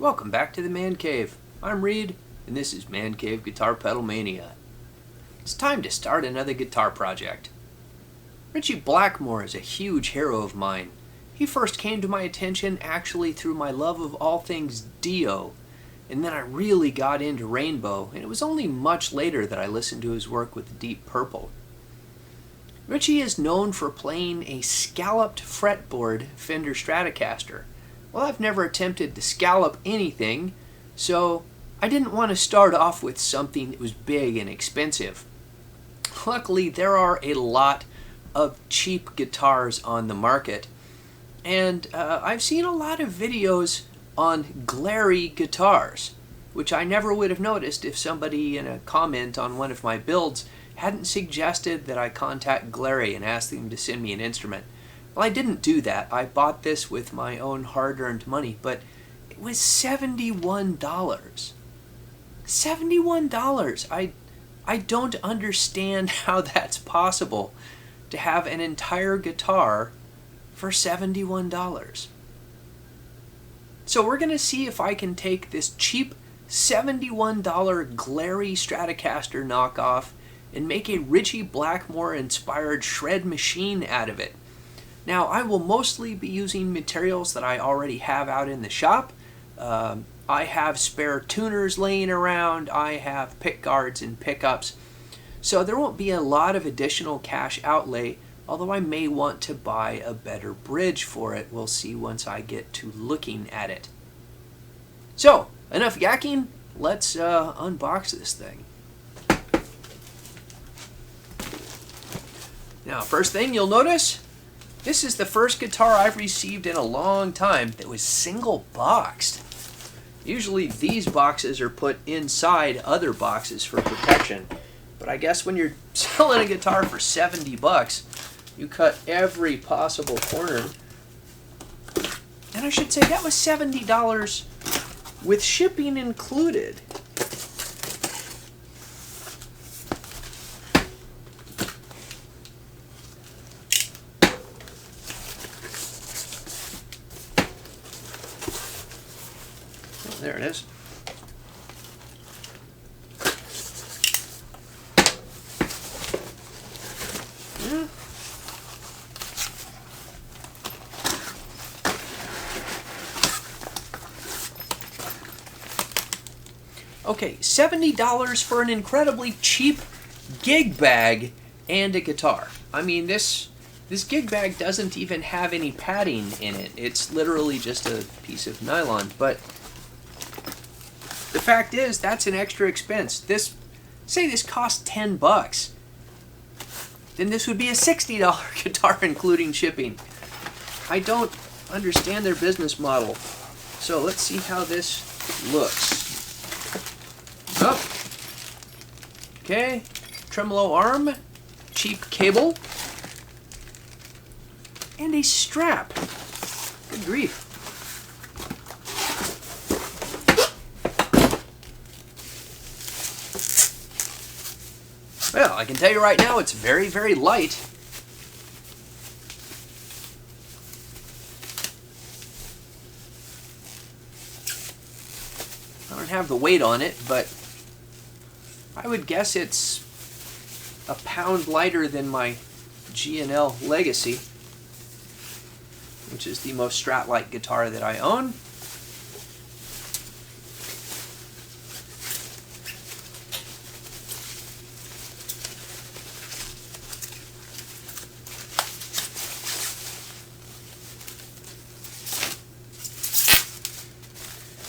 Welcome back to the Man Cave. I'm Reed, and this is Man Cave Guitar Pedal Mania. It's time to start another guitar project. Ritchie Blackmore is a huge hero of mine. He first came to my attention actually through my love of all things Dio, and then I really got into Rainbow, and it was only much later that I listened to his work with Deep Purple. Ritchie is known for playing a scalloped fretboard Fender Stratocaster. Well, I've never attempted to scallop anything, so I didn't want to start off with something that was big and expensive. Luckily, there are a lot of cheap guitars on the market, and I've seen a lot of videos on Glarry guitars, which I never would have noticed if somebody in a comment on one of my builds hadn't suggested that I contact Glarry and ask them to send me an instrument. Well, I didn't do that. I bought this with my own hard-earned money, but it was $71. $71! I don't understand how that's possible to have an entire guitar for $71. So we're going to see if I can take this cheap $71 Glarry Stratocaster knockoff and make a Ritchie Blackmore inspired shred machine out of it. Now, I will mostly be using materials that I already have out in the shop. I have spare tuners laying around, I have pick guards and pickups, so there won't be a lot of additional cash outlay, although I may want to buy a better bridge for it. We'll see once I get to looking at it. So, enough yakking, let's unbox this thing. Now, first thing you'll notice, this is the first guitar I've received in a long time that was single boxed. Usually these boxes are put inside other boxes for protection, but I guess when you're selling a guitar for 70 bucks, you cut every possible corner. And I should say that was $70 with shipping included. There it is. Yeah. Okay, $70 for an incredibly cheap gig bag and a guitar. I mean, this gig bag doesn't even have any padding in it. It's literally just a piece of nylon, but the fact is, that's an extra expense. Say this cost 10 bucks, then this would be a $60 guitar including shipping. I don't understand their business model. So let's see how this looks. Oh. Okay, tremolo arm, cheap cable, and a strap. Good grief. Well, I can tell you right now, it's very, very light. I don't have the weight on it, but I would guess it's a pound lighter than my G&L Legacy, which is the most Strat-like guitar that I own.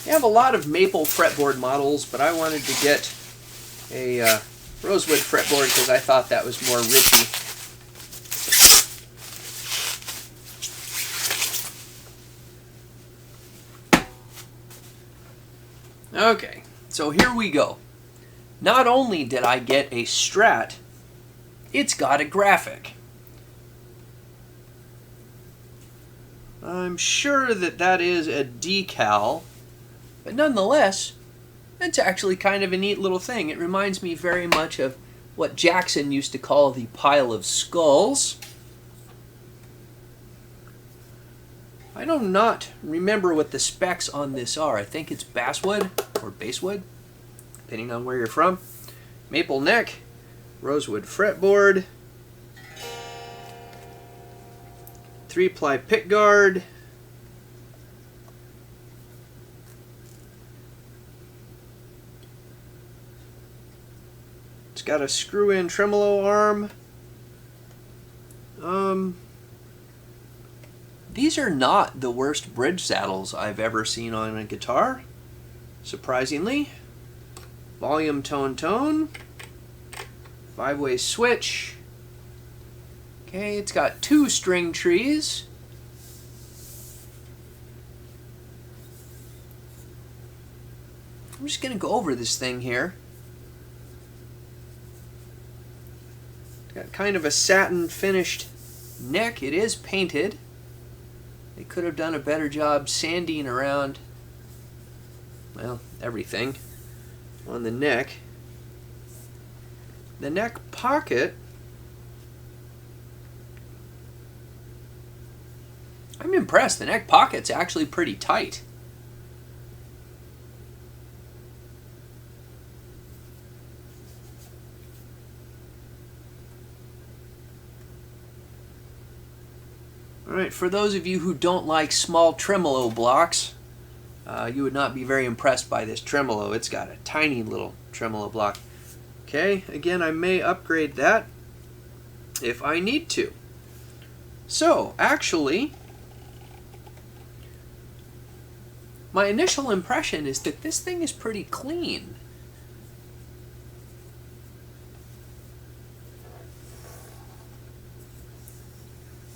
I have a lot of maple fretboard models, but I wanted to get a rosewood fretboard because I thought that was more Ritchie. Okay, so here we go. Not only did I get a Strat, it's got a graphic. I'm sure that is a decal. But nonetheless, it's actually kind of a neat little thing. It reminds me very much of what Jackson used to call the pile of skulls. I do not remember what the specs on this are. I think it's basswood or basswood, depending on where you're from. Maple neck, rosewood fretboard, 3-ply pick guard, it's got a screw-in tremolo arm. These are not the worst bridge saddles I've ever seen on a guitar, surprisingly. Volume, tone, 5-way switch. Okay, it's got 2 string trees. I'm just going to go over this thing here. It's got kind of a satin finished neck. It is painted. They could have done a better job sanding around, well, everything on the neck. The neck pocket, I'm impressed. The neck pocket's actually pretty tight. Alright, for those of you who don't like small tremolo blocks, you would not be very impressed by this tremolo. It's got a tiny little tremolo block. Okay, again, I may upgrade that if I need to. So, actually, my initial impression is that this thing is pretty clean.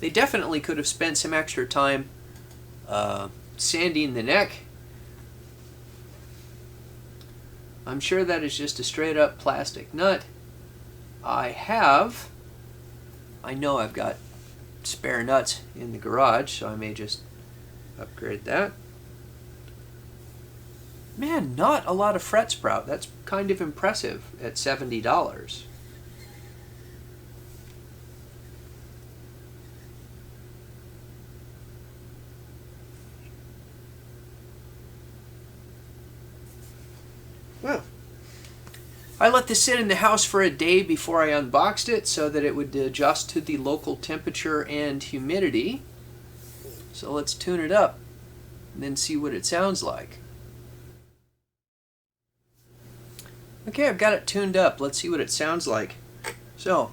They definitely could have spent some extra time sanding the neck. I'm sure that is just a straight up plastic nut. I know I've got spare nuts in the garage, so I may just upgrade that. Man, not a lot of fret sprout. That's kind of impressive at $70. Well, I let this sit in the house for a day before I unboxed it so that it would adjust to the local temperature and humidity. So let's tune it up and then see what it sounds like. Okay, I've got it tuned up. Let's see what it sounds like. So,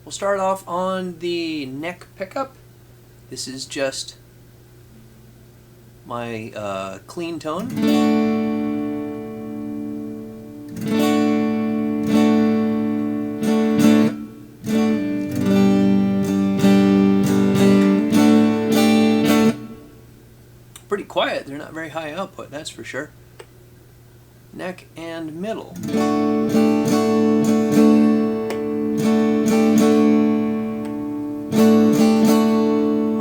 we'll start off on the neck pickup. This is just my clean tone. Pretty quiet. They're not very high output, that's for sure. Neck and middle.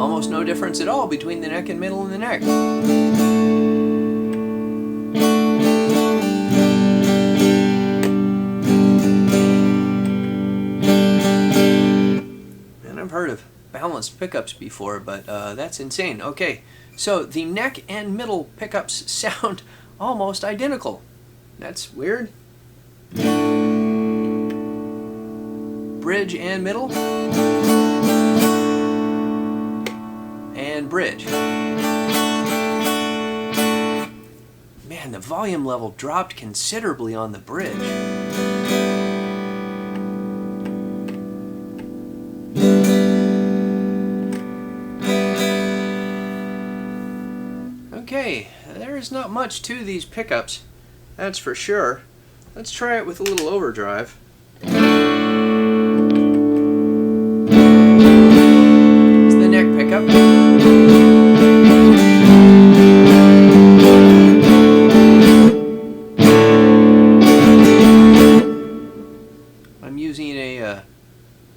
Almost no difference at all between the neck and middle and the neck. And I've heard of balanced pickups before, but that's insane. Okay, so the neck and middle pickups sound almost identical. That's weird. Bridge and middle. And bridge. Man, the volume level dropped considerably on the bridge. Okay, there's not much to these pickups, that's for sure. Let's try it with a little overdrive. It's the neck pickup. I'm using a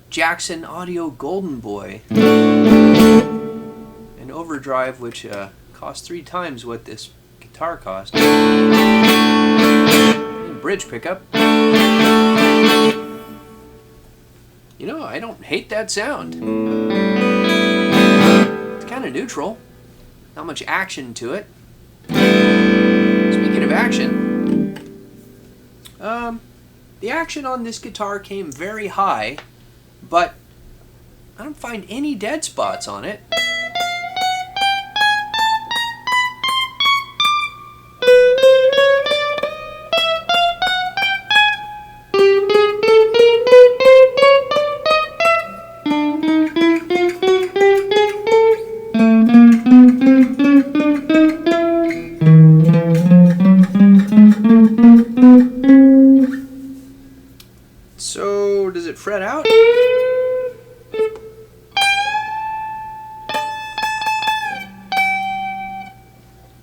Jackson Audio Golden Boy. An overdrive which cost 3 times what this guitar cost. Bridge pickup. You know, I don't hate that sound. It's kind of neutral. not much action to it. Speaking of action, the action on this guitar came very high, but I don't find any dead spots on it. So, does it fret out?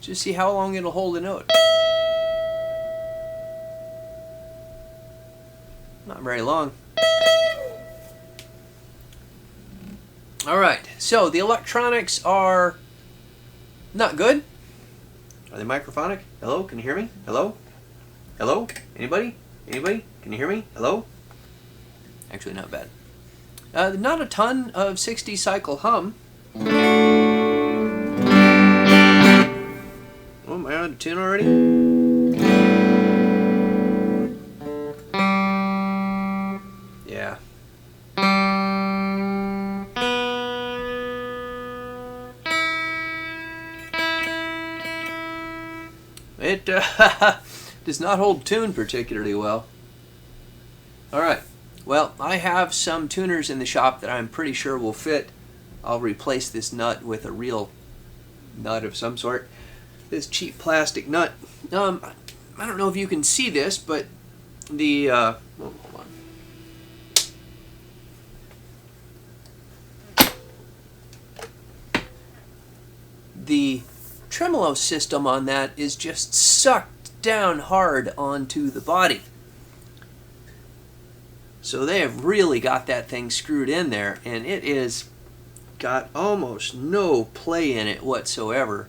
Just see how long it'll hold a note. Not very long. Alright, so the electronics are not good. Are they microphonic? Hello, can you hear me? Hello? Hello? Anybody? Anybody? Can you hear me? Hello? Actually, not bad. Not a ton of 60 cycle hum. Oh, am I on tune already? Yeah. It does not hold tune particularly well. Alright. Well, I have some tuners in the shop that I'm pretty sure will fit. I'll replace this nut with a real nut of some sort. This cheap plastic nut. I don't know if you can see this, but the oh, hold on. The tremolo system on that is just sucked down hard onto the body. So they have really got that thing screwed in there, and it is got almost no play in it whatsoever.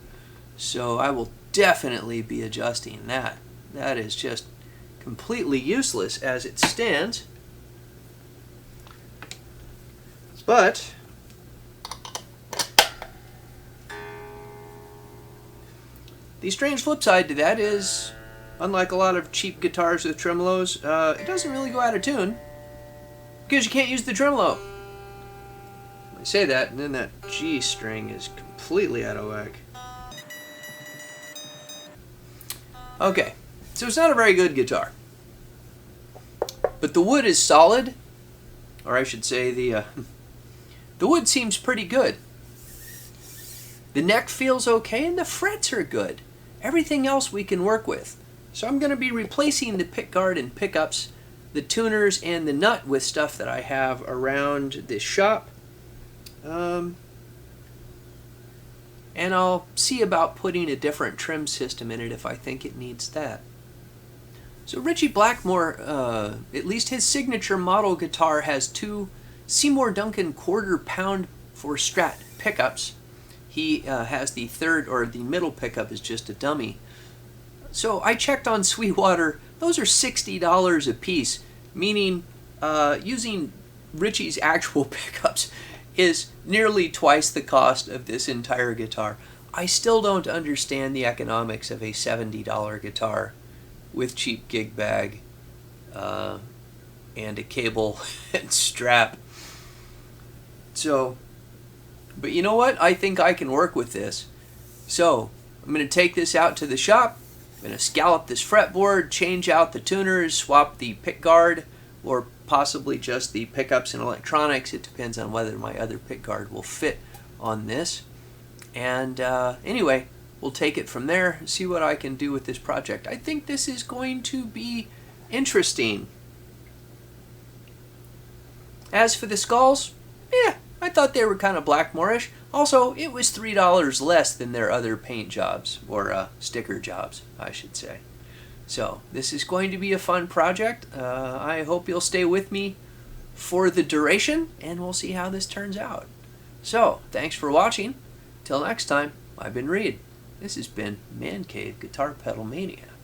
So I will definitely be adjusting that. That is just completely useless as it stands. But the strange flip side to that is, unlike a lot of cheap guitars with tremolos, it doesn't really go out of tune. Because you can't use the tremolo. I say that, and then that G string is completely out of whack. Okay, so it's not a very good guitar. But the wood is solid, or I should say the wood seems pretty good. The neck feels okay, and the frets are good. Everything else we can work with. So I'm going to be replacing the pickguard and pickups, the tuners, and the nut with stuff that I have around this shop. And I'll see about putting a different trim system in it if I think it needs that. So Ritchie Blackmore, at least his signature model guitar, has two Seymour Duncan 1/4 pound for Strat pickups. He has the third, or the middle pickup is just a dummy. So I checked on Sweetwater. Those are $60 a piece, meaning using Ritchie's actual pickups is nearly twice the cost of this entire guitar. I still don't understand the economics of a $70 guitar with cheap gig bag and a cable and strap. So, but you know what? I think I can work with this. So I'm going to take this out to the shop. I'm going to scallop this fretboard, change out the tuners, swap the pickguard, or possibly just the pickups and electronics. It depends on whether my other pickguard will fit on this. And anyway, we'll take it from there and see what I can do with this project. I think this is going to be interesting. As for the skulls, yeah, I thought they were kind of Blackmore-ish. Also, it was $3 less than their other paint jobs, or sticker jobs, I should say. So, this is going to be a fun project. I hope you'll stay with me for the duration, and we'll see how this turns out. So, thanks for watching. Till next time, I've been Reed. This has been Man Cave Guitar Pedal Mania.